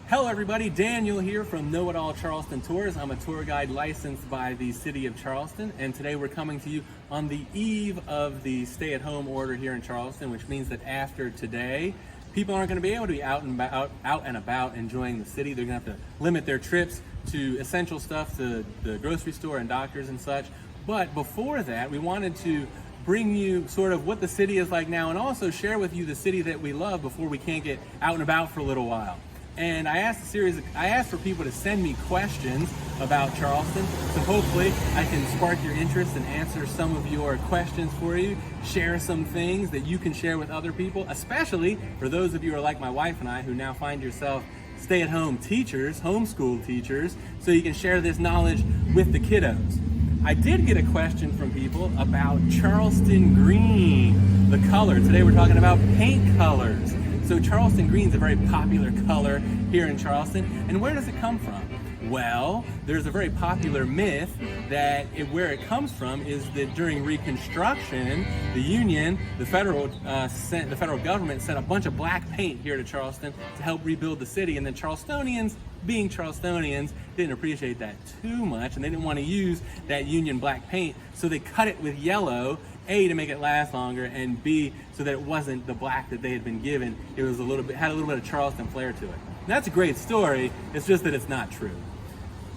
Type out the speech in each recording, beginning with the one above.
Hello everybody, Daniel here from Know It All Charleston Tours. I'm a tour guide licensed by the City of Charleston, and today we're coming to you on the eve of the stay-at-home order here in Charleston, which means that after today, people aren't going to be able to be out and about enjoying the city. They're going to have to limit their trips to essential stuff, to the grocery store and doctors and such. But before that, we wanted to bring you sort of what the city is like now, and also share with you the city that we love before we can't get out and about for a little while. And I asked for people to send me questions about Charleston, so hopefully I can spark your interest and answer some of your questions for you, share some things that you can share with other people, especially for those of you who are like my wife and I, who now find yourself stay-at-home teachers, homeschool teachers, so you can share this knowledge with the kiddos. I did get a question from people about Charleston Green, the color. Today we're talking about paint colors. So Charleston Green is a very popular color here in Charleston. And where does it come from? Well, there's a very popular myth that where it comes from is that during Reconstruction, the federal government sent a bunch of black paint here to Charleston to help rebuild the city, and then Charlestonians, being Charlestonians, didn't appreciate that too much, and they didn't want to use that Union black paint, so they cut it with yellow, A, to make it last longer, and B, so that it wasn't the black that they had been given. It was had a little bit of Charleston flair to it. And that's a great story, it's just that it's not true.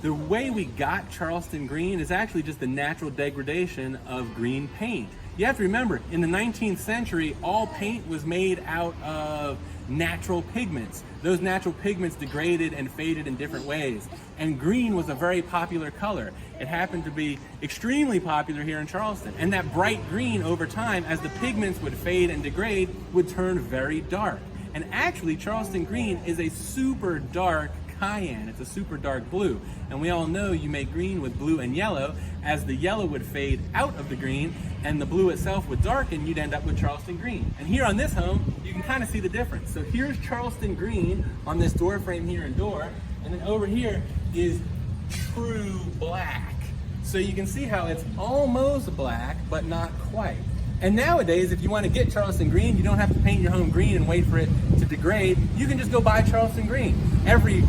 The way we got Charleston Green is actually just the natural degradation of green paint. You have to remember, in the 19th century, all paint was made out of natural pigments. Those natural pigments degraded and faded in different ways. And green was a very popular color. It happened to be extremely popular here in Charleston. And that bright green, over time, as the pigments would fade and degrade, would turn very dark. And actually, Charleston Green is a super dark cayenne. It's a super dark blue. And we all know you make green with blue and yellow. As the yellow would fade out of the green and the blue itself would darken, you'd end up with Charleston Green. And here on this home, you can kind of see the difference. So here's Charleston Green on this door frame here and door, and then over here is true black. So you can see how it's almost black, but not quite. And nowadays, if you want to get Charleston Green, you don't have to paint your home green and wait for it to degrade. You can just go buy Charleston Green. Every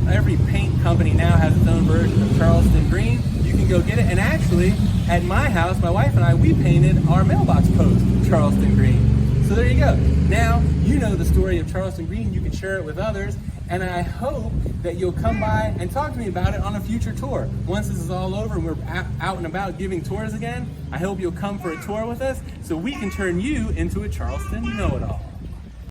paint company now has its own version of Charleston Green. You can go get it. And actually, at my house, my wife and I, we painted our mailbox post Charleston Green. So there you go. Now you know the story of Charleston Green. You can share it with others. And I hope that you'll come by and talk to me about it on a future tour. Once this is all over and we're out and about giving tours again, I hope you'll come for a tour with us so we can turn you into a Charleston know-it-all.